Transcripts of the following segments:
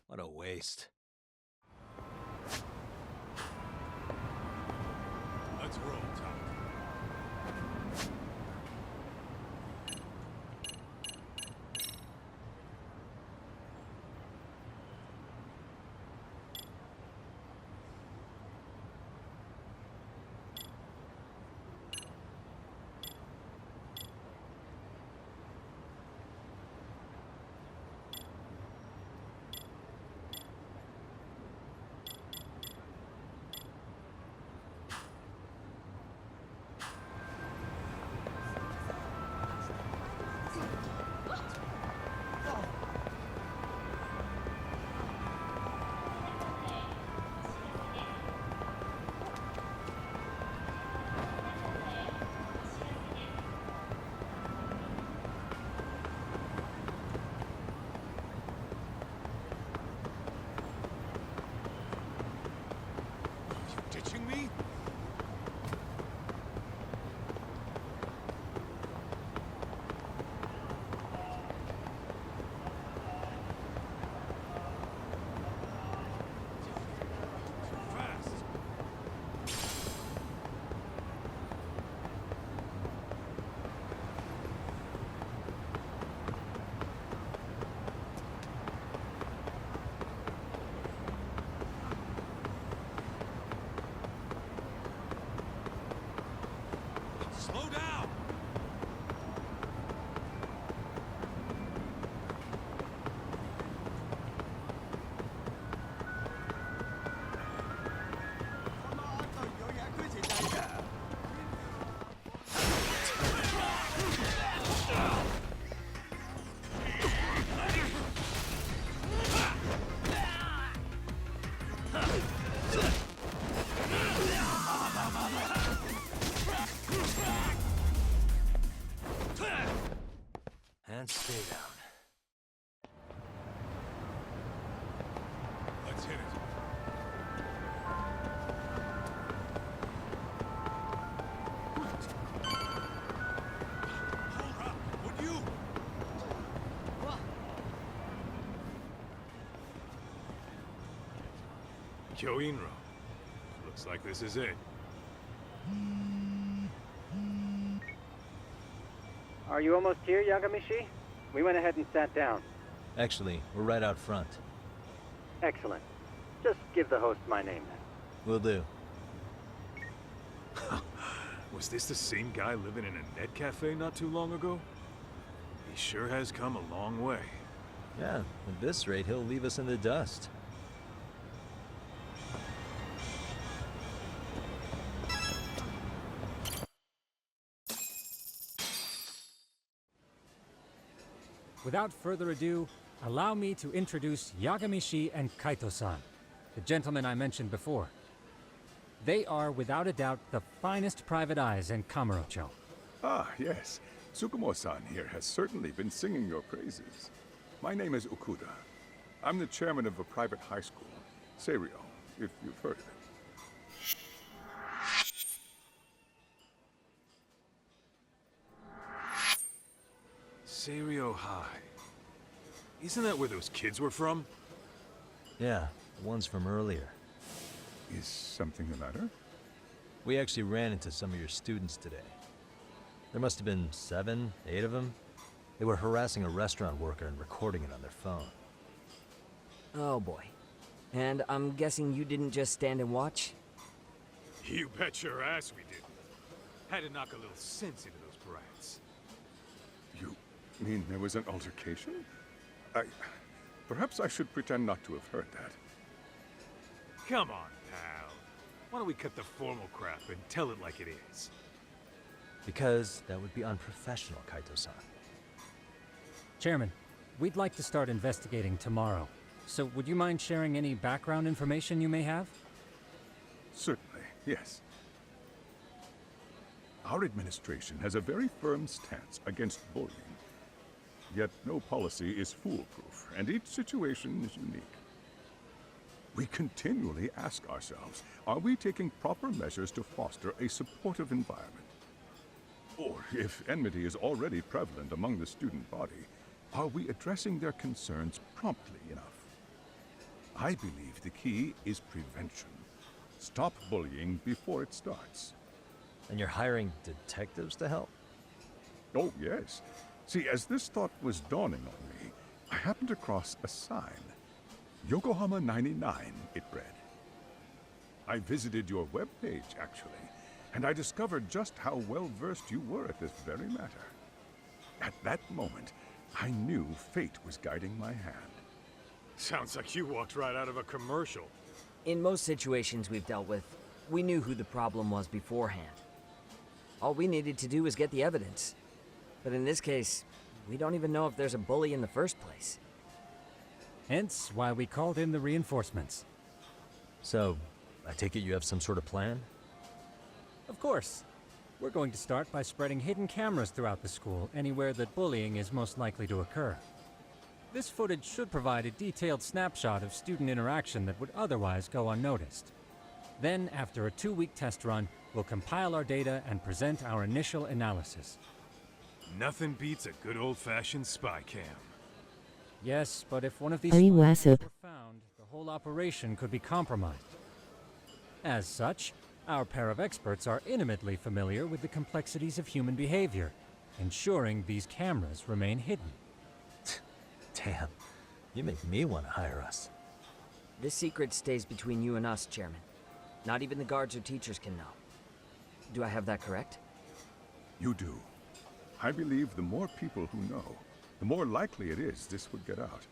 What a waste. Let's roll, Tom. Ditching me? Fast. Slow down! And stay down. Let's hit it. Hold up! Would you? Kyoinro. Looks like this is it. Are you almost here, Yagamishi? We went ahead and sat down. Actually, we're right out front. Excellent. Just give the host my name then. Will do. Was this the same guy living in a net cafe not too long ago? He sure has come a long way. Yeah, at this rate, he'll leave us in the dust. Without further ado, allow me to introduce Yagamishi and Kaito-san, the gentlemen I mentioned before. They are, without a doubt, the finest private eyes in Kamurocho. Ah, yes. Tsukumo-san here has certainly been singing your praises. My name is Okuda. I'm the chairman of a private high school, Seiryo, if you've heard of it. Seiryo High. Isn't that where those kids were from? Yeah, the ones from earlier. Is something the matter? We actually ran into some of your students today. There must have been 7, 8 of them. They were harassing a restaurant worker and recording it on their phone. Oh boy. And I'm guessing you didn't just stand and watch? You bet your ass we did. Had to knock a little sense into those brats. You mean there was an altercation? Perhaps I should pretend not to have heard that. Come on, pal. Why don't we cut the formal crap and tell it like it is? Because that would be unprofessional, Kaito-san. Chairman, we'd like to start investigating tomorrow. So would you mind sharing any background information you may have? Certainly, yes. Our administration has a very firm stance against bullying. Yet no policy is foolproof, and each situation is unique. We continually ask ourselves, are we taking proper measures to foster a supportive environment? Or, if enmity is already prevalent among the student body, are we addressing their concerns promptly enough? I believe the key is prevention. Stop bullying before it starts. And you're hiring detectives to help? Oh, yes. See, as this thought was dawning on me, I happened across a sign. Yokohama 99, it read. I visited your webpage, actually, and I discovered just how well-versed you were at this very matter. At that moment, I knew fate was guiding my hand. Sounds like you walked right out of a commercial. In most situations we've dealt with, we knew who the problem was beforehand. All we needed to do was get the evidence. But in this case, we don't even know if there's a bully in the first place. Hence why we called in the reinforcements. So, I take it you have some sort of plan? Of course. We're going to start by spreading hidden cameras throughout the school, anywhere that bullying is most likely to occur. This footage should provide a detailed snapshot of student interaction that would otherwise go unnoticed. Then, after a 2-week test run, we'll compile our data and present our initial analysis. Nothing beats a good old-fashioned spy cam. Yes, but if one of these Very footages massive. were found, the whole operation could be compromised. As such, our pair of experts are intimately familiar with the complexities of human behavior, ensuring these cameras remain hidden. Damn, you make me want to hire us. This secret stays between you and us, Chairman. Not even the guards or teachers can know. Do I have that correct? You do. I believe the more people who know, the more likely it is this would get out.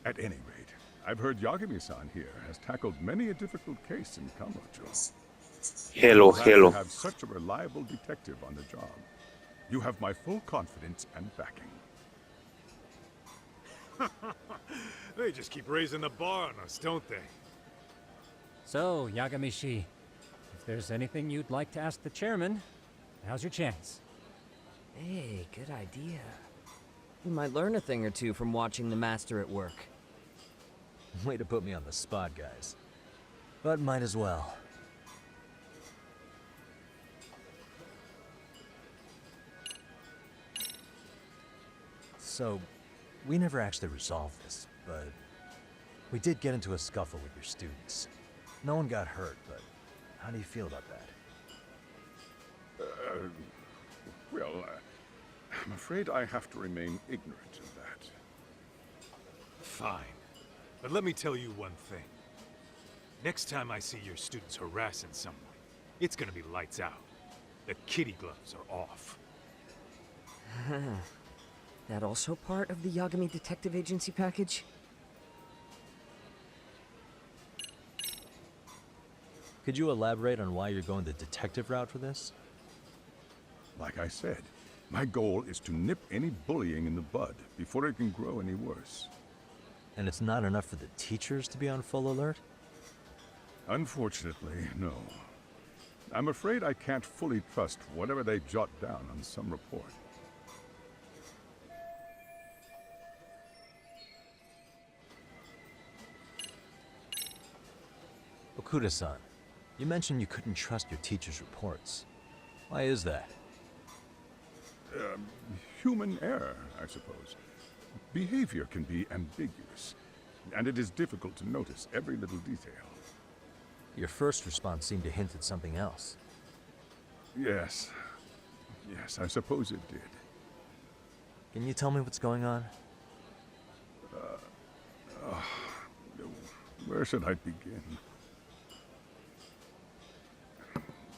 At any rate, I've heard Yagami-san here has tackled many a difficult case in Kamurocho. Hello, Glad to hello. have such a reliable detective on the job. You have my full confidence and backing. They just keep raising the bar on us, don't they? So, Yagami-shi, if there's anything you'd like to ask the chairman, now's your chance. Hey, good idea. We might learn a thing or two from watching the master at work. Way to put me on the spot, guys. But might as well. So, we never actually resolved this, but we did get into a scuffle with your students. No one got hurt, but how do you feel about that? I'm afraid I have to remain ignorant of that. Fine. But let me tell you one thing. Next time I see your students harassing someone, it's gonna be lights out. The kitty gloves are off. That also part of the Yagami Detective Agency package? Could you elaborate on why you're going the detective route for this? Like I said, my goal is to nip any bullying in the bud before it can grow any worse. And it's not enough for the teachers to be on full alert? Unfortunately, no. I'm afraid I can't fully trust whatever they jot down on some report. Okuda-san, you mentioned you couldn't trust your teacher's reports. Why is that? Human error, I suppose. Behavior can be ambiguous, and it is difficult to notice every little detail. Your first response seemed to hint at something else. Yes. Yes, I suppose it did. Can you tell me what's going on? Where should I begin?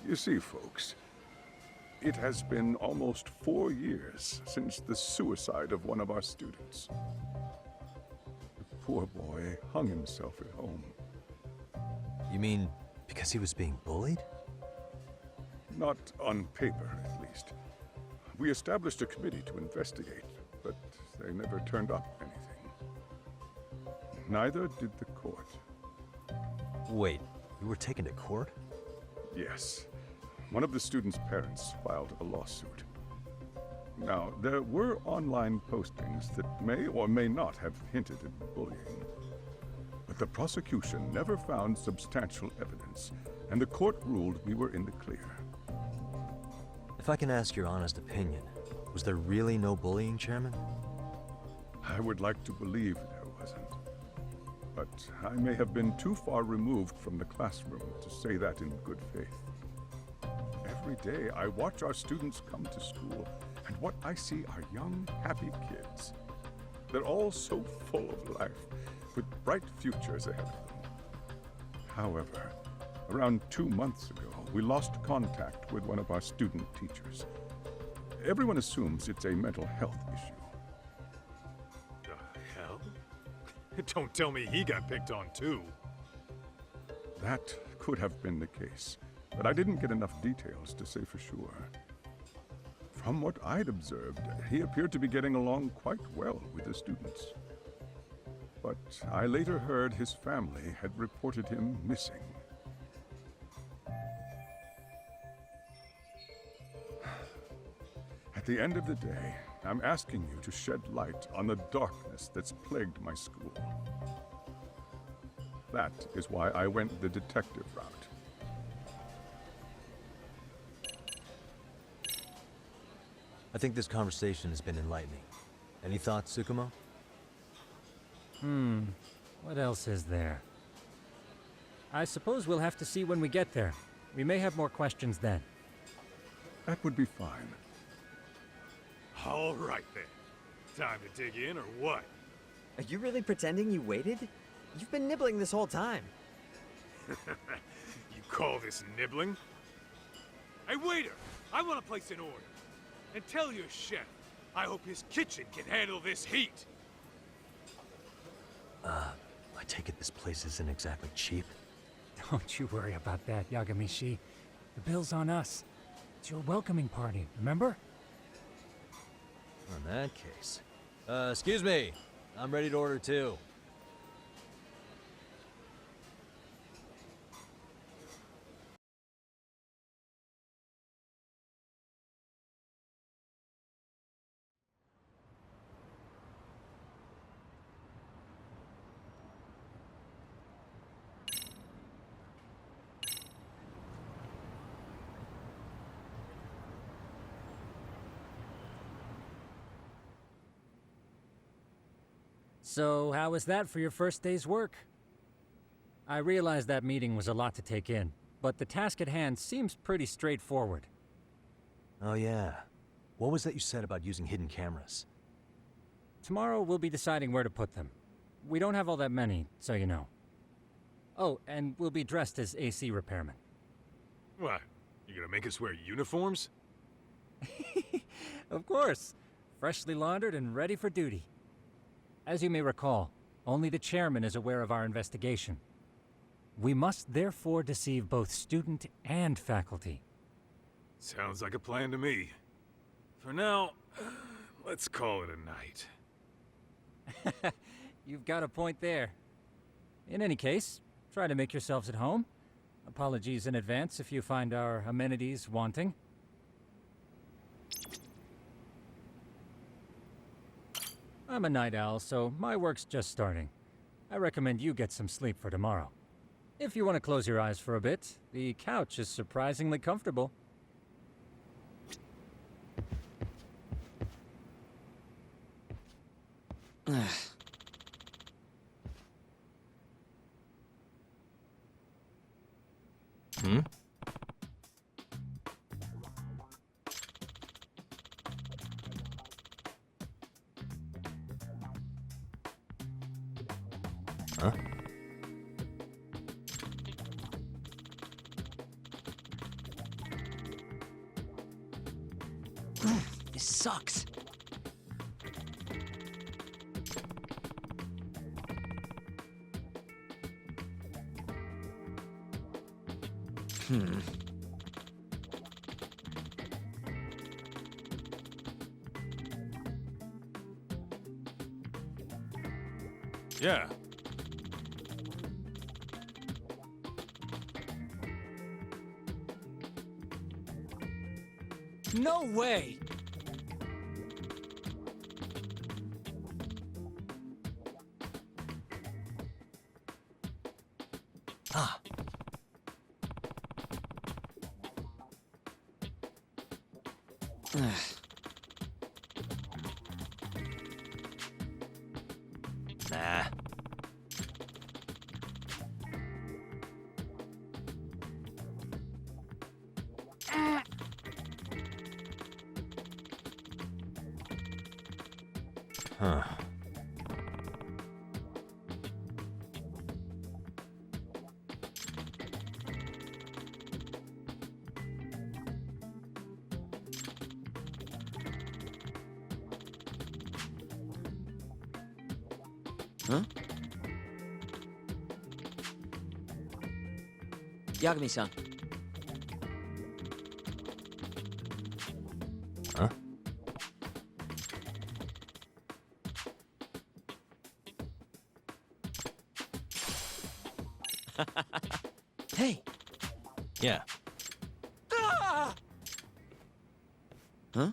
You see, folks, it has been almost 4 years since the suicide of one of our students. The poor boy hung himself at home. You mean because he was being bullied? Not on paper, at least. We established a committee to investigate, but they never turned up anything. Neither did the court. Wait, you were taken to court? Yes. One of the students' parents filed a lawsuit. Now, there were online postings that may or may not have hinted at bullying. But the prosecution never found substantial evidence, and the court ruled we were in the clear. If I can ask your honest opinion, was there really no bullying, Chairman? I would like to believe there wasn't. But I may have been too far removed from the classroom to say that in good faith. Every day I watch our students come to school, and what I see are young, happy kids. They're all so full of life, with bright futures ahead of them. However, around 2 months ago, we lost contact with one of our student teachers. Everyone assumes it's a mental health issue. The hell? Don't tell me he got picked on too. That could have been the case, but I didn't get enough details to say for sure. From what I'd observed, he appeared to be getting along quite well with the students. But I later heard his family had reported him missing. At the end of the day, I'm asking you to shed light on the darkness that's plagued my school. That is why I went the detective route. I think this conversation has been enlightening. Any thoughts, Tsukumo? What else is there? I suppose we'll have to see when we get there. We may have more questions then. That would be fine. All right then. Time to dig in or what? Are you really pretending you waited? You've been nibbling this whole time. You call this nibbling? Hey waiter, I want to place an order. And tell your chef, I hope his kitchen can handle this heat. I take it this place isn't exactly cheap? Don't you worry about that, Yagamishi. The bill's on us. It's your welcoming party, remember? In that case. Excuse me. I'm ready to order too. So, how was that for your first day's work? I realize that meeting was a lot to take in, but the task at hand seems pretty straightforward. Oh yeah. What was that you said about using hidden cameras? Tomorrow we'll be deciding where to put them. We don't have all that many, so you know. Oh, and we'll be dressed as AC repairmen. What? You gonna make us wear uniforms? Of course. Freshly laundered and ready for duty. As you may recall, only the chairman is aware of our investigation. We must therefore deceive both student and faculty. Sounds like a plan to me. For now, let's call it a night. You've got a point there. In any case, try to make yourselves at home. Apologies in advance if you find our amenities wanting. I'm a night owl, so my work's just starting. I recommend you get some sleep for tomorrow. If you want to close your eyes for a bit, the couch is surprisingly comfortable. Hmm? Huh? This sucks. Yeah. No way! Ah. Nah. Huh. Huh? Yagami-san. Huh? Hey! Yeah. Huh?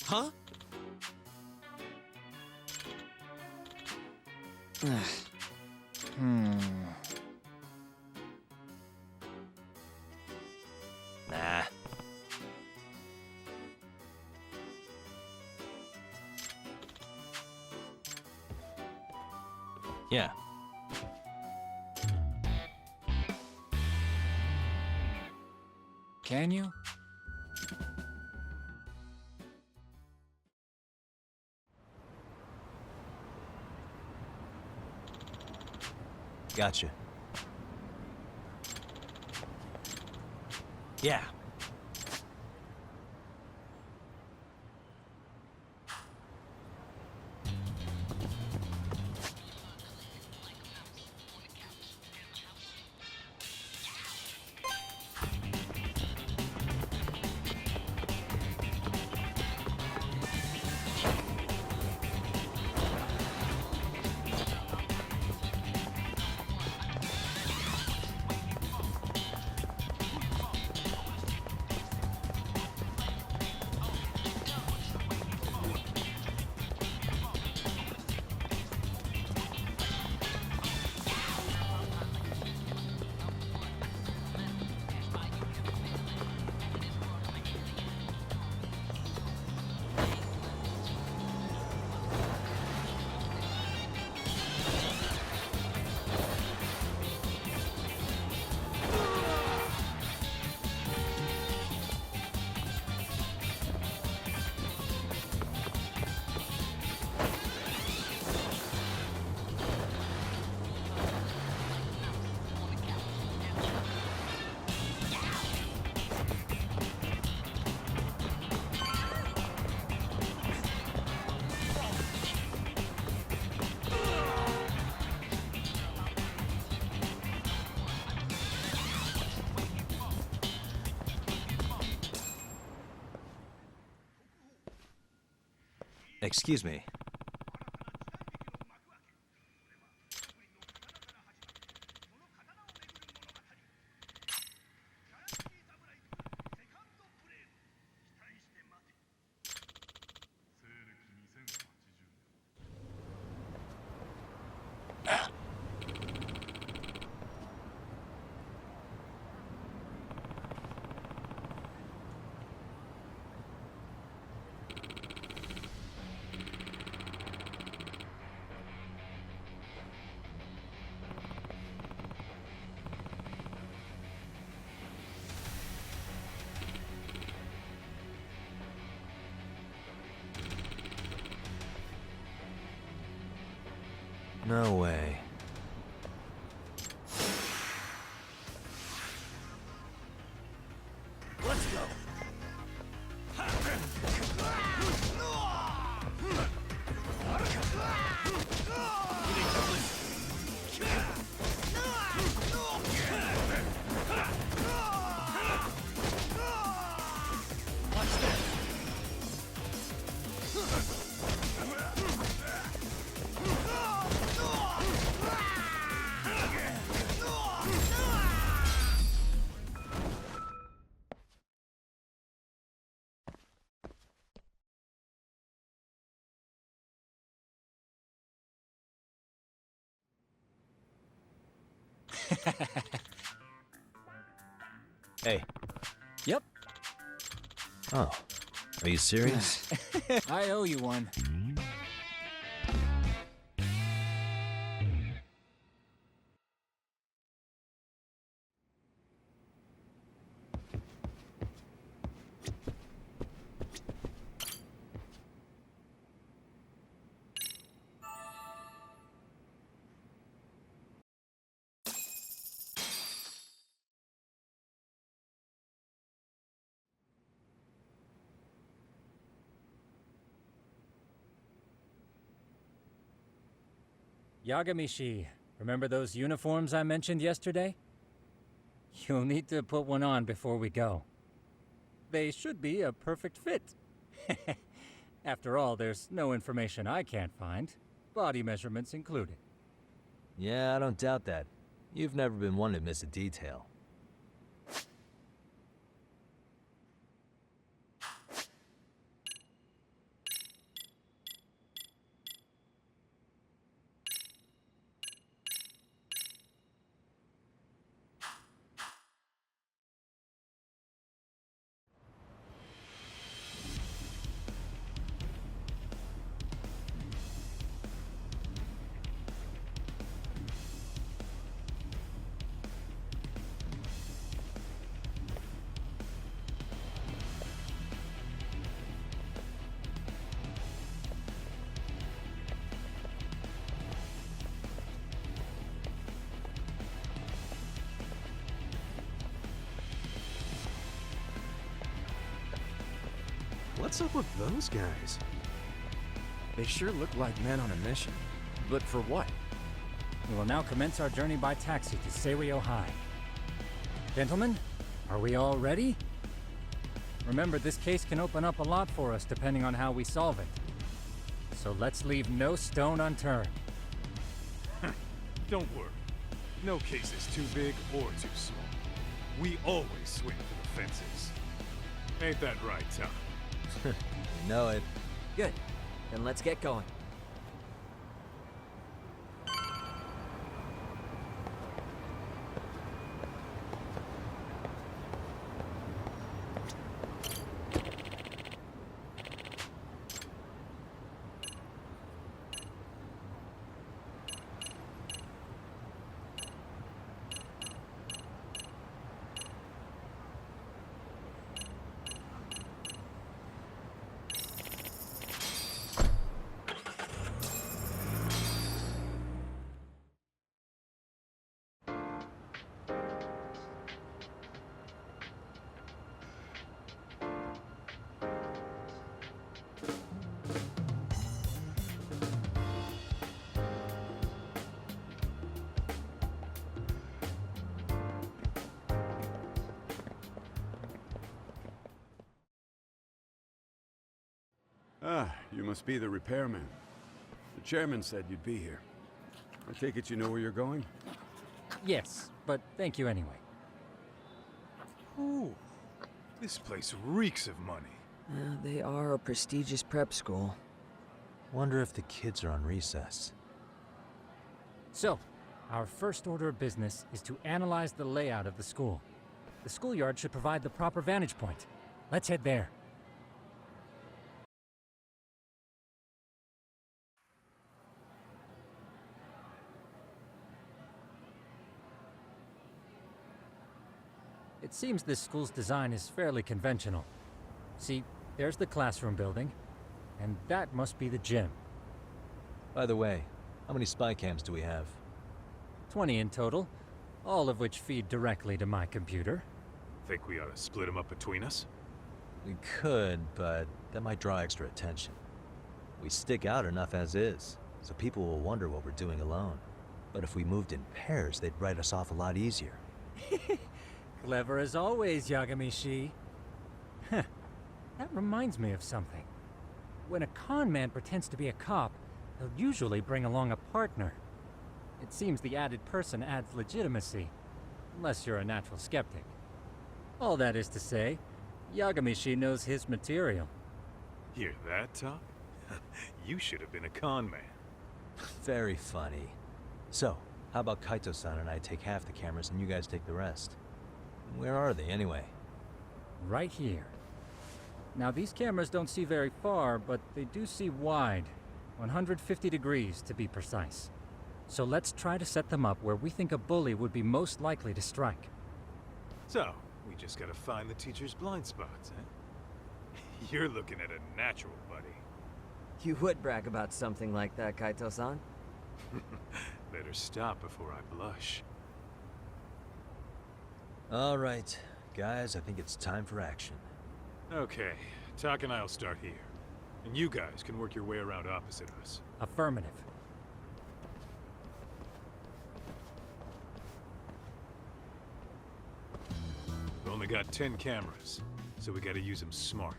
Huh? Nah. Yeah. Can you? Gotcha. Yeah. Excuse me. No way. Let's go. Watch this. Hey. Yep, Oh. Are you serious? I owe you one. Yagamishi, remember those uniforms I mentioned yesterday? You'll need to put one on before we go. They should be a perfect fit. After all, there's no information I can't find, body measurements included. Yeah, I don't doubt that. You've never been one to miss a detail. What's up with those guys? They sure look like men on a mission. But for what? We will now commence our journey by taxi to Seiryo High. Gentlemen, are we all ready? Remember, this case can open up a lot for us depending on how we solve it. So let's leave no stone unturned. Don't worry. No case is too big or too small. We always swing for the fences. Ain't that right, Tom? You know it. Good. Then let's get going. Ah, you must be the repairman. The chairman said you'd be here. I take it you know where you're going? Yes, but thank you anyway. Ooh, this place reeks of money. They are a prestigious prep school. Wonder if the kids are on recess. So, our first order of business is to analyze the layout of the school. The schoolyard should provide the proper vantage point. Let's head there. It seems this school's design is fairly conventional. See, there's the classroom building, and that must be the gym. By the way, how many spy cams do we have? 20 in total, all of which feed directly to my computer. Think we ought to split them up between us? We could, but that might draw extra attention. We stick out enough as is, so people will wonder what we're doing alone. But if we moved in pairs, they'd write us off a lot easier. Clever as always, Yagamishi. Huh. That reminds me of something. When a con man pretends to be a cop, he'll usually bring along a partner. It seems the added person adds legitimacy, unless you're a natural skeptic. All that is to say, Yagamishi knows his material. Hear that, Tom? You should have been a con man. Very funny. So, How about Kaito-san and I take half the cameras and you guys take the rest? Where are they, anyway? Right here. Now, these cameras don't see very far, but they do see wide. 150 degrees, to be precise. So let's try to set them up where we think a bully would be most likely to strike. So, we just gotta find the teacher's blind spots, eh? You're looking at a natural, buddy. You would brag about something like that, Kaito-san. Better stop before I blush. All right, guys, I think it's time for action. Okay, Tak and I'll start here. And you guys can work your way around opposite us. Affirmative. We've only got 10 cameras, so we gotta use them smart.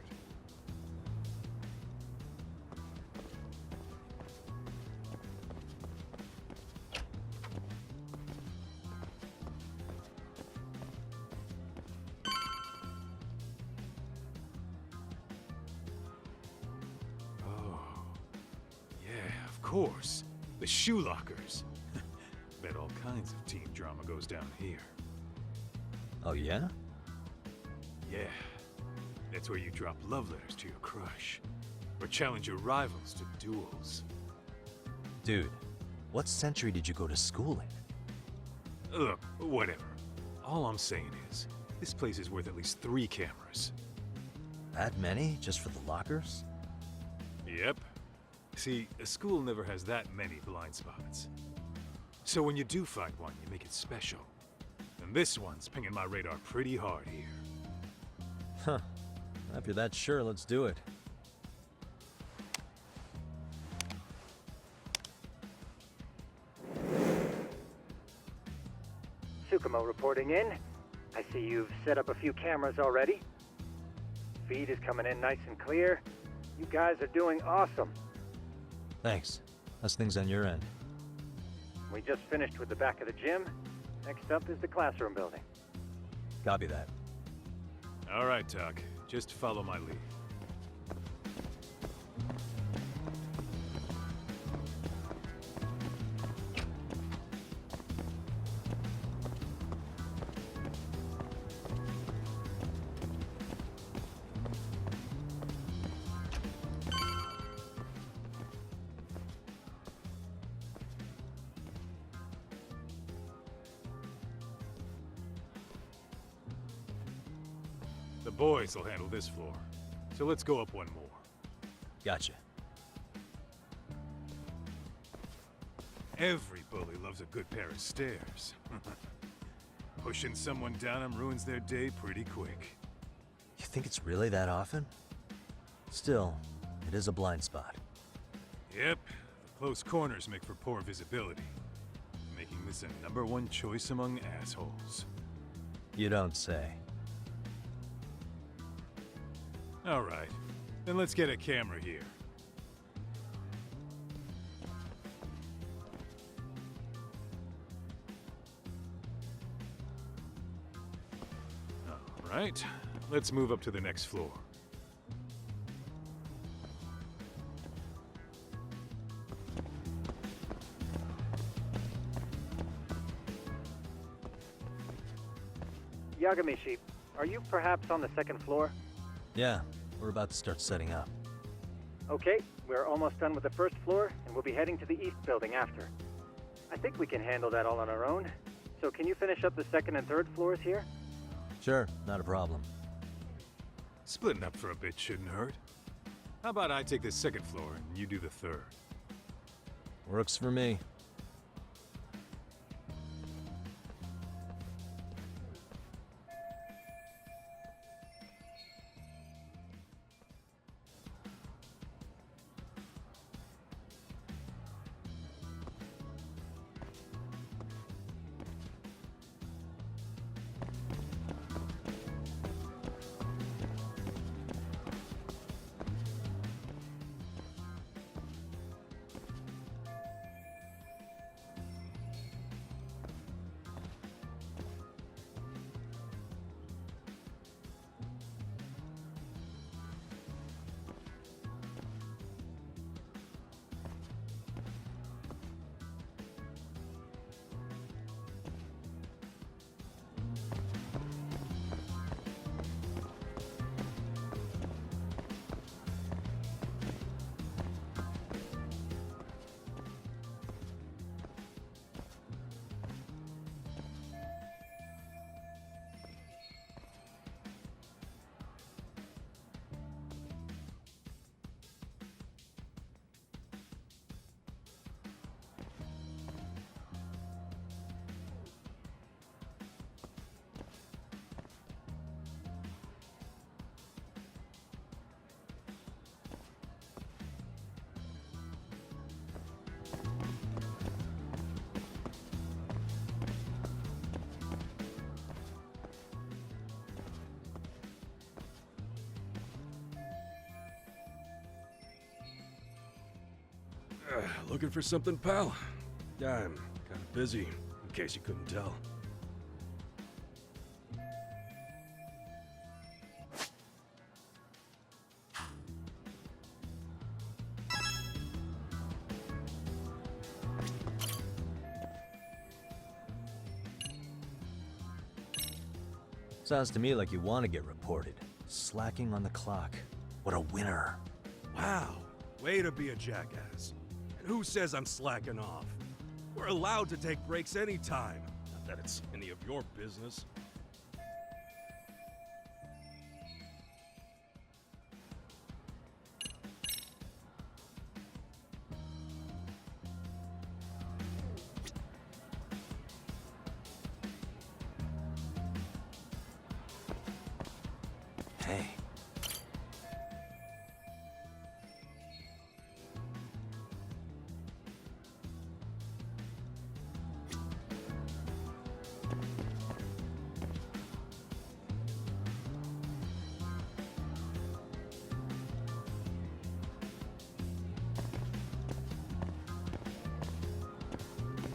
Of course, the shoe lockers. Bet all kinds of teen drama goes down here. Oh, yeah? Yeah, that's where you drop love letters to your crush, or challenge your rivals to duels. Dude, what century did you go to school in? Look, whatever. All I'm saying is, this place is worth at least 3 cameras. That many, just for the lockers? Yep. See, a school never has that many blind spots. So when you do find one, you make it special. And this one's pinging my radar pretty hard here. Huh. If you're that sure, let's do it. Tsukumo reporting in. I see you've set up a few cameras already. Feed is coming in nice and clear. You guys are doing awesome. Thanks. How's things on your end? We just finished with the back of the gym. Next up is the classroom building. Copy that. All right, Tak. Just follow my lead. The boys will handle this floor. So let's go up one more. Gotcha. Every bully loves a good pair of stairs. Pushing someone down them ruins their day pretty quick. You think it's really that often? Still, it is a blind spot. Yep, the close corners make for poor visibility, making this a #1 choice among assholes. You don't say. All right, then let's get a camera here. All right, let's move up to the next floor. Yagamishi, are you perhaps on the second floor? Yeah, we're about to start setting up. Okay, we're almost done with the first floor, and we'll be heading to the east building after. I think we can handle that all on our own. So can you finish up the second and third floors here? Sure, not a problem. Splitting up for a bit shouldn't hurt. How about I take the second floor and you do the third? Works for me. Looking for something, pal? Yeah, I'm kind of busy, in case you couldn't tell. Sounds to me like you want to get reported. Slacking on the clock. What a winner. Wow, way to be a jackass. And who says I'm slacking off? We're allowed to take breaks anytime. Not that it's any of your business. Hey.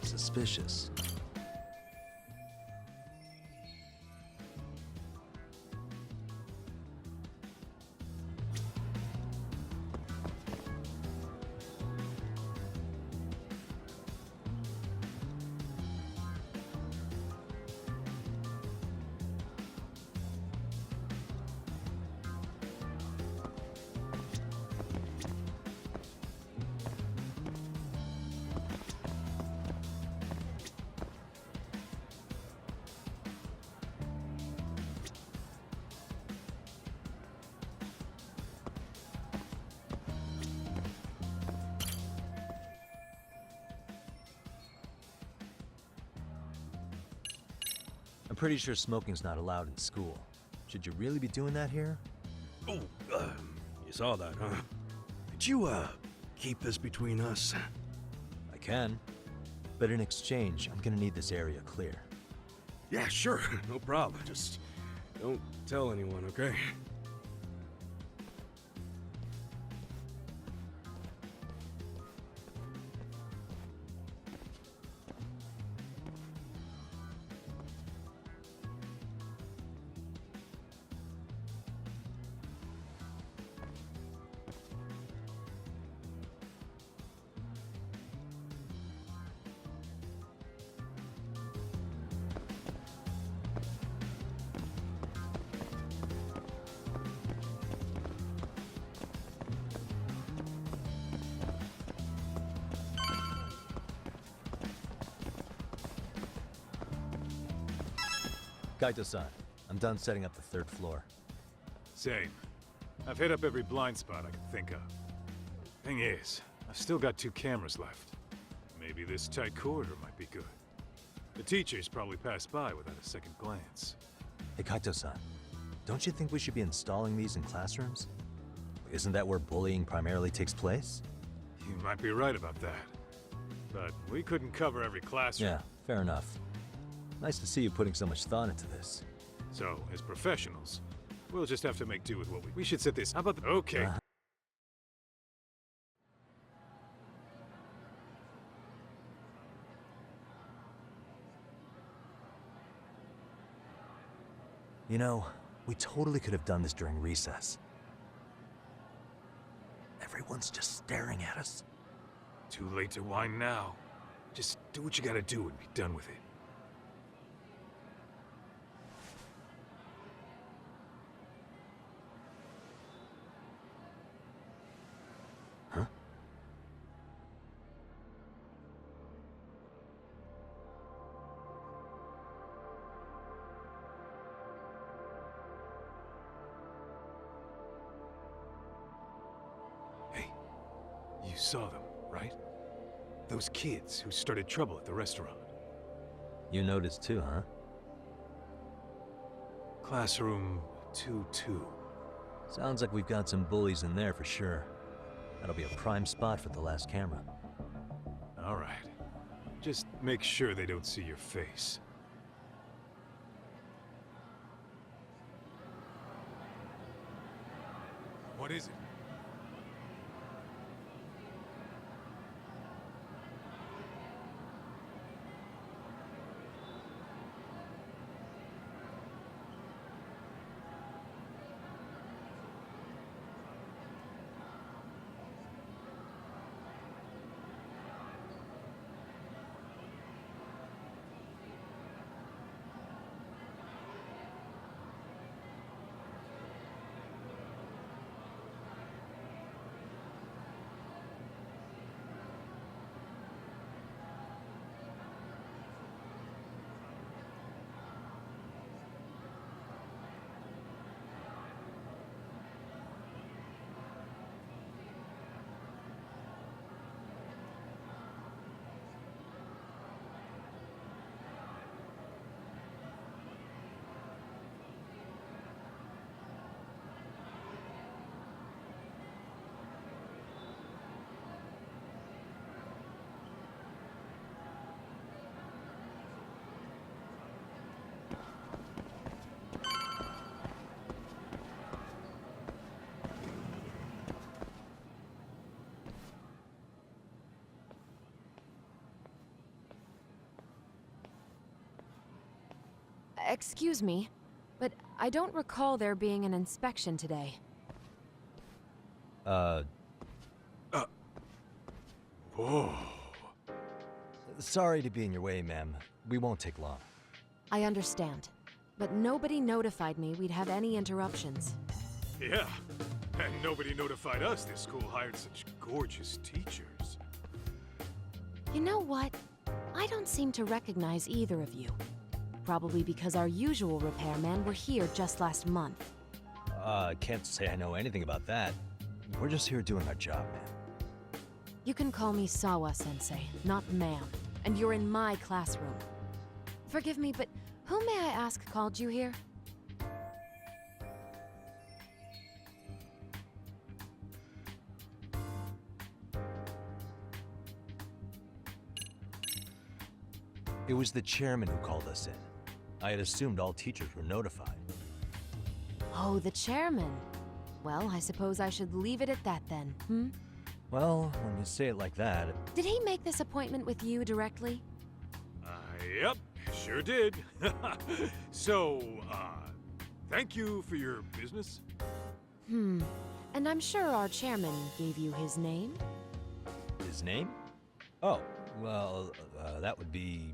Suspicious. I'm pretty sure smoking's not allowed in school. Should you really be doing that here? Oh, you saw that, huh? Could you, keep this between us? I can. But in exchange, I'm gonna need this area clear. Yeah, sure, no problem. Just don't tell anyone, okay? Kaito-san, I'm done setting up the third floor. Same. I've hit up every blind spot I can think of. Thing is, I've still got 2 cameras left. Maybe this tight corridor might be good. The teachers probably passed by without a second glance. Hey Kaito-san, don't you think we should be installing these in classrooms? Isn't that where bullying primarily takes place? You might be right about that. But we couldn't cover every classroom. Yeah, fair enough. Nice to see you putting so much thought into this. So, as professionals, we'll just have to make do with what we should set this. How about the... Okay. You know, we totally could have done this during recess. Everyone's just staring at us. Too late to whine now. Just do what you gotta do and be done with it. Huh? Hey, you saw them, right? Those kids who started trouble at the restaurant. You noticed too, huh? Classroom 2-2. Sounds like we've got some bullies in there for sure. That'll be a prime spot for the last camera. All right. Just make sure they don't see your face. What is it? Excuse me, but I don't recall there being an inspection today. Whoa. Sorry to be in your way, ma'am. We won't take long. I understand, but nobody notified me we'd have any interruptions. Yeah, and nobody notified us this school hired such gorgeous teachers. You know what? I don't seem to recognize either of you. Probably because our usual repairmen were here just last month. Can't say I know anything about that. We're just here doing our job, ma'am. You can call me Sawa-sensei, not ma'am, and you're in my classroom. Forgive me, but who may I ask called you here? It was the chairman who called us in. I had assumed all teachers were notified. Oh, the chairman. Well, I suppose I should leave it at that then, hmm? Well, when you say it like that, Did he make this appointment with you directly? Yep, sure did. So, thank you for your business. And I'm sure our chairman gave you his name? his name? Oh, well, that would be...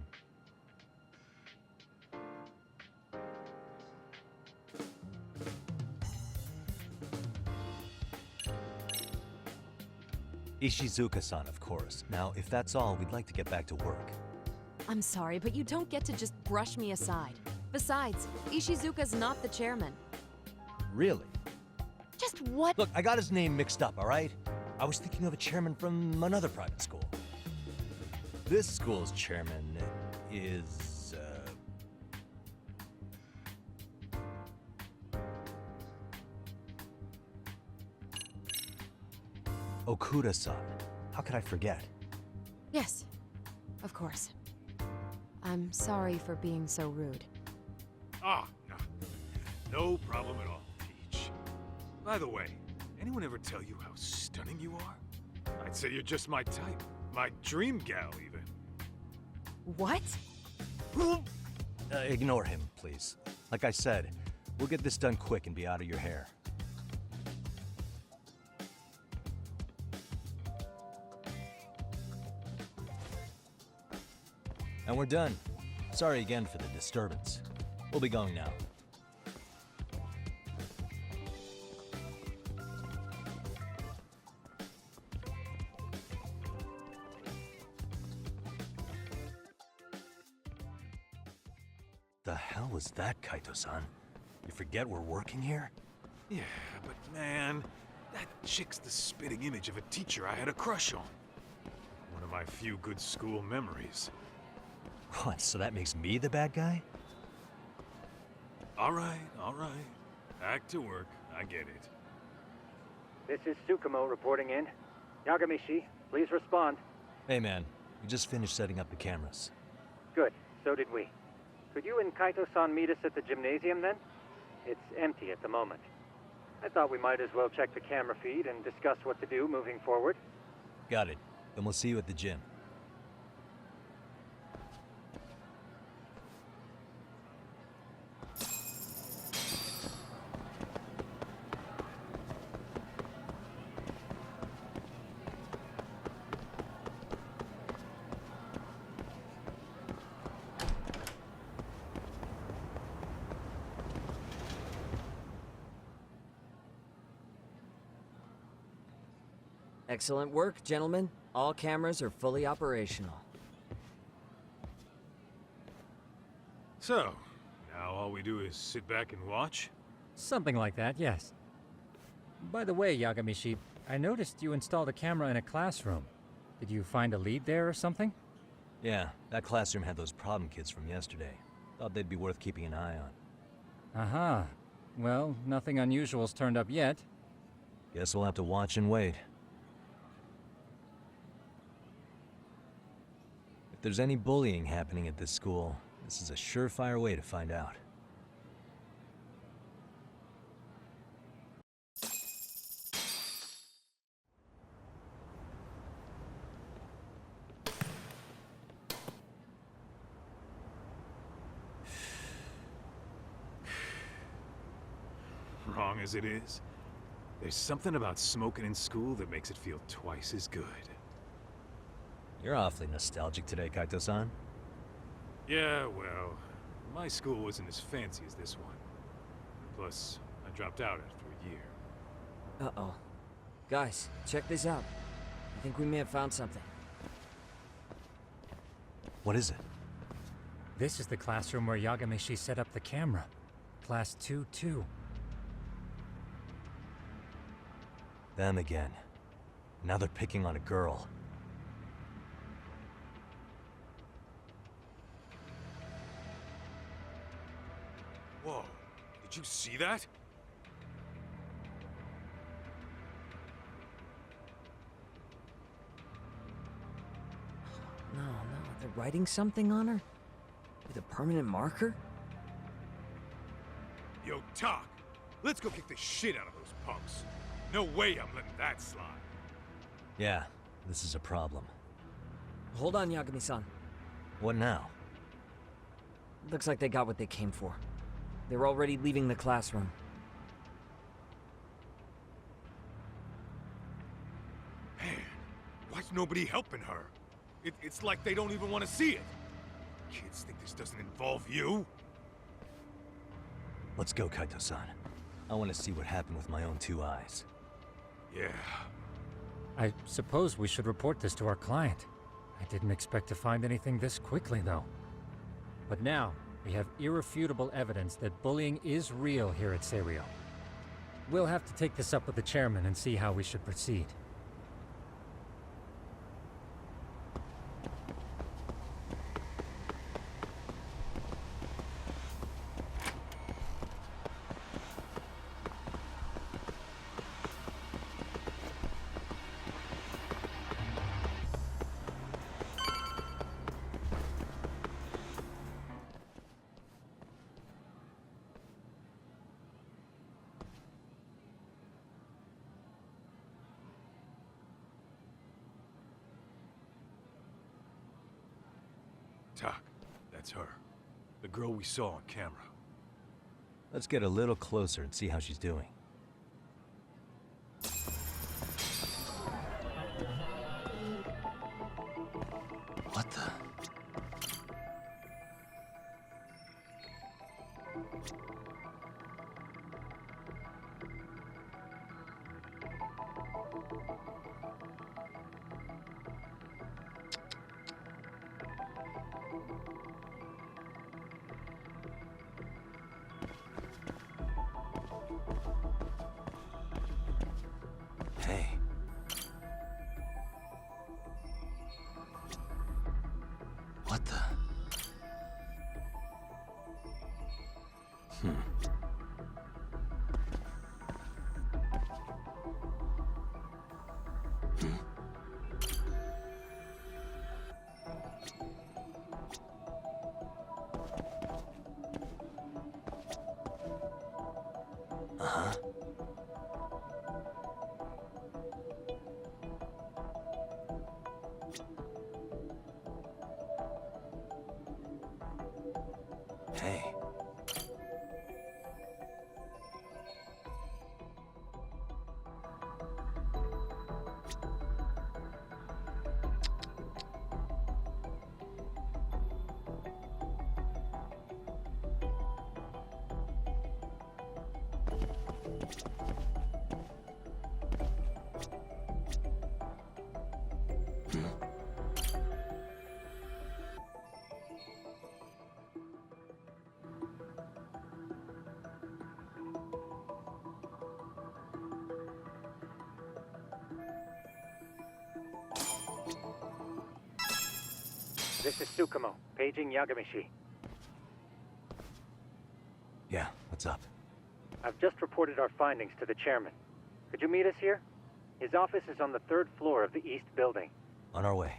Ishizuka-san, of course. Now, if that's all, we'd like to get back to work. I'm sorry, but you don't get to just brush me aside. Besides, Ishizuka's not the chairman. Really? Just what? Look, I got his name mixed up, all right? I was thinking of a chairman from another private school. This school's chairman is, Okuda-san. How could I forget? Yes, of course. I'm sorry for being so rude. Ah, no. No problem at all, Peach. By the way, anyone ever tell you how stunning you are? I'd say you're just my type. My dream gal, even. What? Ignore him, please. Like I said, we'll get this done quick and be out of your hair. And we're done. Sorry again for the disturbance. We'll be going now. The hell was that, Kaito-san? You forget we're working here? Yeah, but man, that chick's the spitting image of a teacher I had a crush on. One of my few good school memories. What, so that makes me the bad guy? All right, all right. Back to work. I get it. This is Tsukumo reporting in. Yagamishi, please respond. Hey man, we just finished setting up the cameras. Good, so did we. Could you and Kaito-san meet us at the gymnasium then? It's empty at the moment. I thought we might as well check the camera feed and discuss what to do moving forward. Got it. Then we'll see you at the gym. Excellent work, gentlemen. All cameras are fully operational. So, now all we do is sit back and watch? Something like that, yes. By the way, Yagamishi, I noticed you installed a camera in a classroom. Did you find a lead there or something? Yeah, that classroom had those problem kids from yesterday. Thought they'd be worth keeping an eye on. Aha. Well, nothing unusual's turned up yet. Guess we'll have to watch and wait. If there's any bullying happening at this school, this is a surefire way to find out. strong as it is, there's something about smoking in school that makes it feel twice as good. You're awfully nostalgic today, Kaito-san. Yeah, well, my school wasn't as fancy as this one. Plus, I dropped out after a year. Uh-oh. Guys, check this out. I think we may have found something. What is it? This is the classroom where Yagamishi set up the camera. Class 2-2. Them again. Now they're picking on a girl. Whoa, did you see that? No, they're writing something on her? With a permanent marker? Yo, Talk, let's go kick the shit out of those punks. No way I'm letting that slide. Yeah, this is a problem. Hold on, Yagami-san. What now? Looks like they got what they came for. They're already leaving the classroom. Man, why's nobody helping her? It's like they don't even want to see it. Kids think this doesn't involve you? Let's go, Kaito-san. I want to see what happened with my own 2 eyes. Yeah. I suppose we should report this to our client. I didn't expect to find anything this quickly, though. But now, we have irrefutable evidence that bullying is real here at Seiryo. We'll have to take this up with the chairman and see how we should proceed. Tak, that's her. The girl we saw on camera. Let's get a little closer and see how she's doing. What the? Hey. What the? Uh-huh. Hey. This is Tsukumo, paging Yagamishi. Yeah, what's up? I've just reported our findings to the chairman. Could you meet us here? His office is on the 3rd floor of the east building. On our way.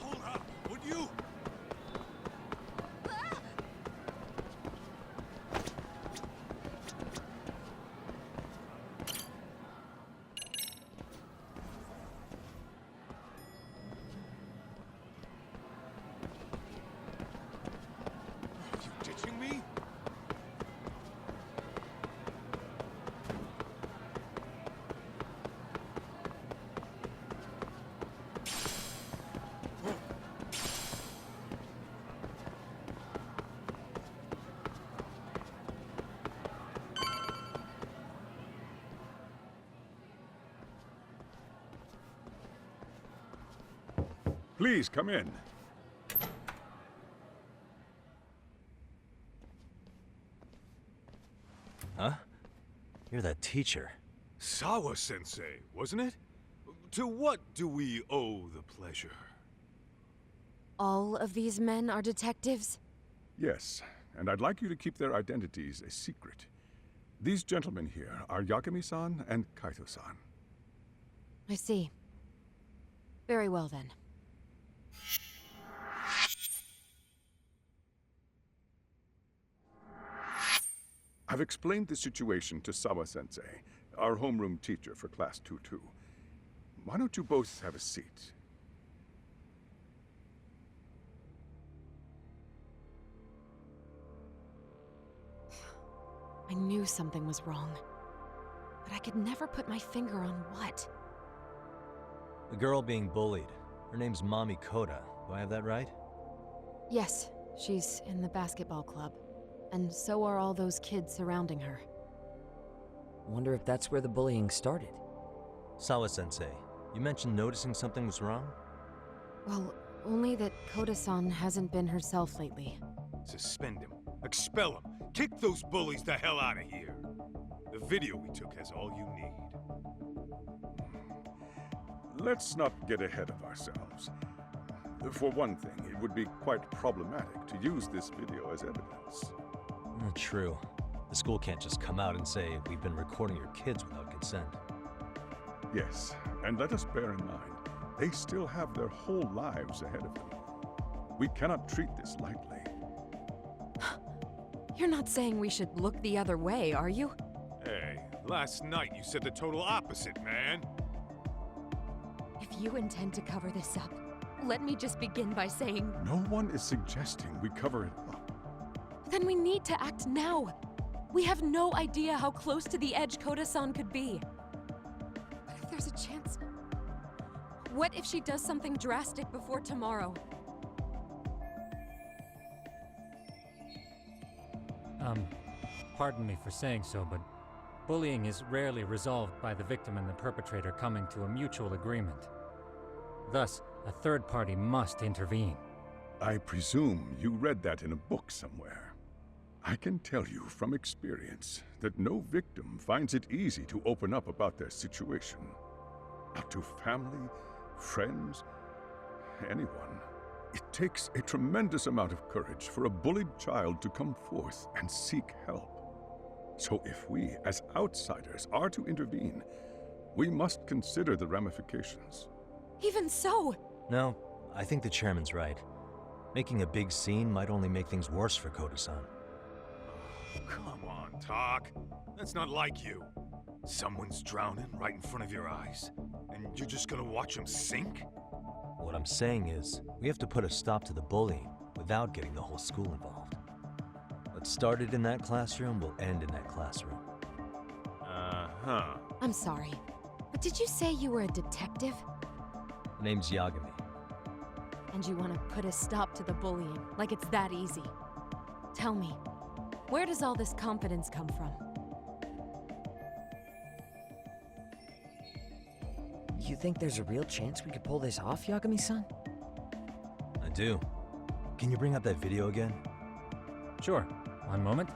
Hold up, would you? Please, come in. Huh? You're that teacher. Sawa-sensei, wasn't it? To what do we owe the pleasure? All of these men are detectives? Yes, and I'd like you to keep their identities a secret. These gentlemen here are Yagami-san and Kaito-san. I see. Very well then. I've explained the situation to Sawa-sensei, our homeroom teacher for Class 2-2. Why don't you both have a seat? I knew something was wrong. But I could never put my finger on what. The girl being bullied. Her name's Mami Koda. Do I have that right? Yes, she's in the basketball club. And so are all those kids surrounding her. Wonder if that's where the bullying started. Sawa-sensei, you mentioned noticing something was wrong? Well, only that Koda-san hasn't been herself lately. Suspend him. Expel him. Kick those bullies the hell out of here. The video we took has all you need. Let's not get ahead of ourselves. For one thing, it would be quite problematic to use this video as evidence. True. The school can't just come out and say, we've been recording your kids without consent. Yes, and let us bear in mind, they still have their whole lives ahead of them. We cannot treat this lightly. You're not saying we should look the other way, are you? Hey, last night you said the total opposite, man. If you intend to cover this up, let me just begin by saying... No one is suggesting we cover it up. Then we need to act now. We have no idea how close to the edge Koda-san could be. What if there's a chance? What if she does something drastic before tomorrow? Pardon me for saying so, but bullying is rarely resolved by the victim and the perpetrator coming to a mutual agreement. Thus, a third party must intervene. I presume you read that in a book somewhere. I can tell you from experience that no victim finds it easy to open up about their situation. Not to family, friends, anyone. It takes a tremendous amount of courage for a bullied child to come forth and seek help. So if we, as outsiders, are to intervene, we must consider the ramifications. Even so! No, I think the chairman's right. Making a big scene might only make things worse for Koda-san. Oh, come on, Talk. That's not like you. Someone's drowning right in front of your eyes, and you're just gonna watch him sink? What I'm saying is, we have to put a stop to the bullying without getting the whole school involved. What started in that classroom will end in that classroom. Uh-huh. I'm sorry, but did you say you were a detective? Name's Yagami. And you want to put a stop to the bullying, like it's that easy. Tell me, where does all this confidence come from? You think there's a real chance we could pull this off, Yagami-san? I do. Can you bring up that video again? Sure. One moment.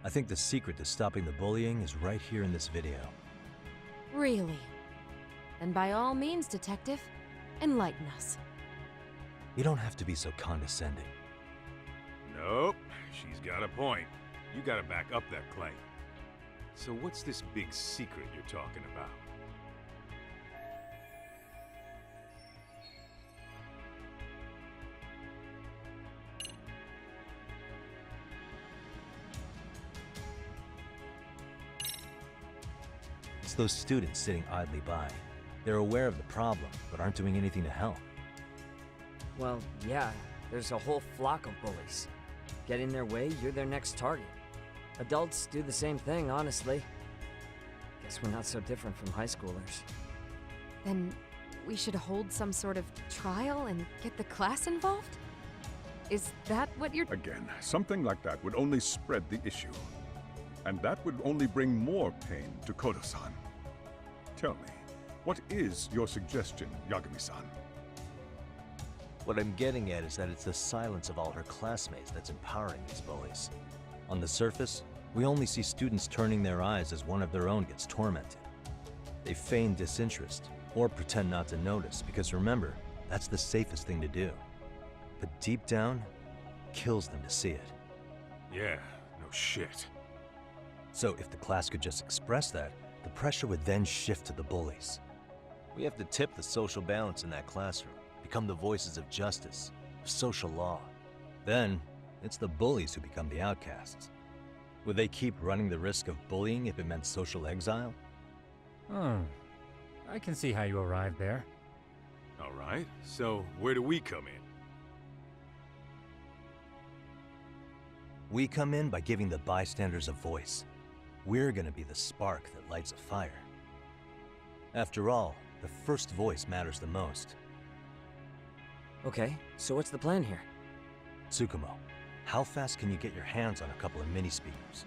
I think the secret to stopping the bullying is right here in this video. Really? Then by all means, detective, enlighten us. You don't have to be so condescending. Nope, she's got a point. You gotta back up that claim. So what's this big secret you're talking about? It's those students sitting idly by. They're aware of the problem, but aren't doing anything to help. Well, yeah, there's a whole flock of bullies. Get in their way, you're their next target. Adults do the same thing, honestly. Guess we're not so different from high schoolers. Then we should hold some sort of trial and get the class involved? Is that what you're... Again, something like that would only spread the issue. And that would only bring more pain to Kodo-san. Tell me, what is your suggestion, Yagami-san? What I'm getting at is that it's the silence of all her classmates that's empowering these bullies. On the surface, we only see students turning their eyes as one of their own gets tormented. They feign disinterest, or pretend not to notice, because remember, that's the safest thing to do. But deep down, kills them to see it. Yeah, no shit. So if the class could just express that, the pressure would then shift to the bullies. We have to tip the social balance in that classroom, become the voices of justice, of social law. Then, it's the bullies who become the outcasts. Would they keep running the risk of bullying if it meant social exile? I can see how you arrived there. All right, so where do we come in? We come in by giving the bystanders a voice. We're gonna be the spark that lights a fire. After all, the first voice matters the most. Okay, so what's the plan here? Tsukumo, how fast can you get your hands on a couple of mini speakers?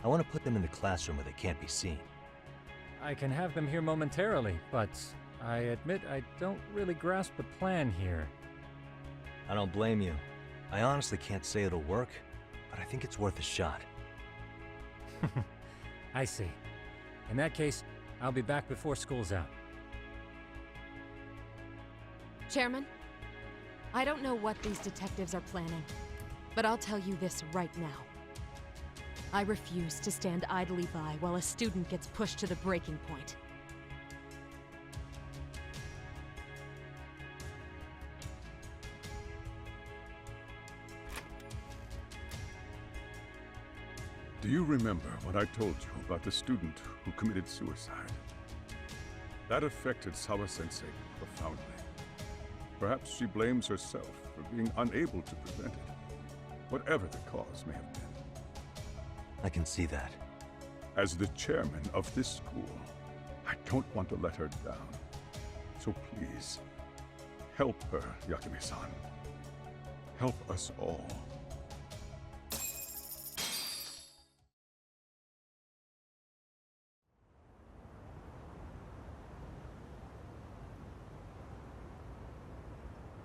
I want to put them in the classroom where they can't be seen. I can have them here momentarily, but I admit I don't really grasp the plan here. I don't blame you. I honestly can't say it'll work, but I think it's worth a shot. I see. In that case, I'll be back before school's out. Chairman, I don't know what these detectives are planning, but I'll tell you this right now. I refuse to stand idly by while a student gets pushed to the breaking point. Do you remember what I told you about the student who committed suicide? That affected Sawa-sensei profoundly. Perhaps she blames herself for being unable to prevent it, whatever the cause may have been. I can see that. As the chairman of this school, I don't want to let her down. So please, help her, Yagami-san. Help us all.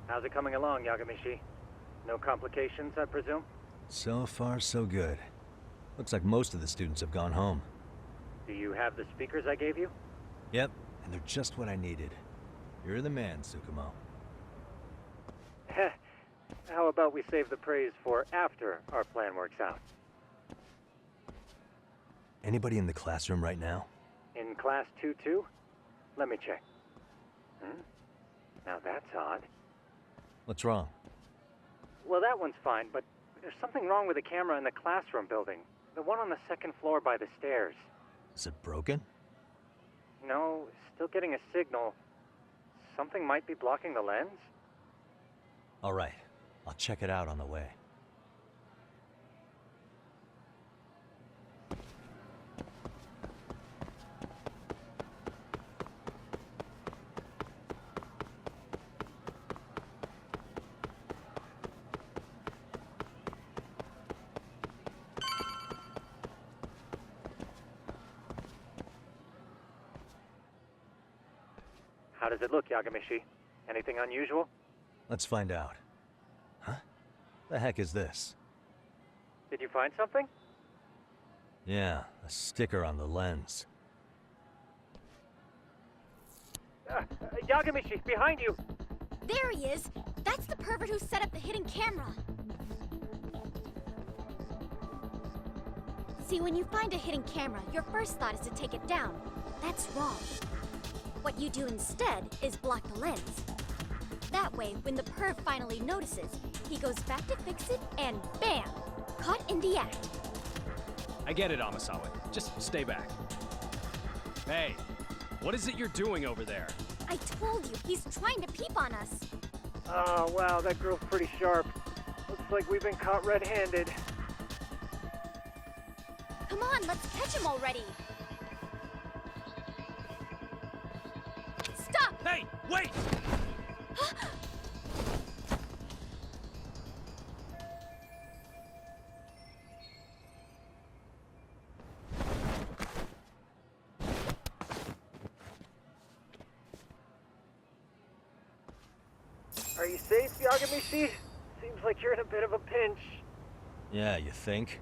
How's it coming along, Yagamishi? No complications, I presume? So far, so good. Looks like most of the students have gone home. Do you have the speakers I gave you? Yep, and they're just what I needed. You're the man, Tsukumo. How about we save the praise for after our plan works out? Anybody in the classroom right now? In class 2-2? Let me check. Now that's odd. What's wrong? Well, that one's fine, but there's something wrong with the camera in the classroom building. The one on the second floor by the stairs. Is it broken? No, still getting a signal. Something might be blocking the lens? All right, I'll check it out on the way. How does it look, Yagamishi? Anything unusual? Let's find out. Huh? The heck is this? Did you find something? Yeah, a sticker on the lens. Yagamishi, behind you! There he is! That's the pervert who set up the hidden camera! See, when you find a hidden camera, your first thought is to take it down. That's wrong. What you do instead is block the lens. That way, when the perv finally notices, he goes back to fix it and bam! Caught in the act. I get it, Amasawa. Just stay back. Hey, what is it you're doing over there? I told you, he's trying to peep on us. Oh, wow, that girl's pretty sharp. Looks like we've been caught red-handed. Come on, let's catch him already. Stop! Hey, wait! Are you safe, Yagamishi? Seems like you're in a bit of a pinch. Yeah, you think?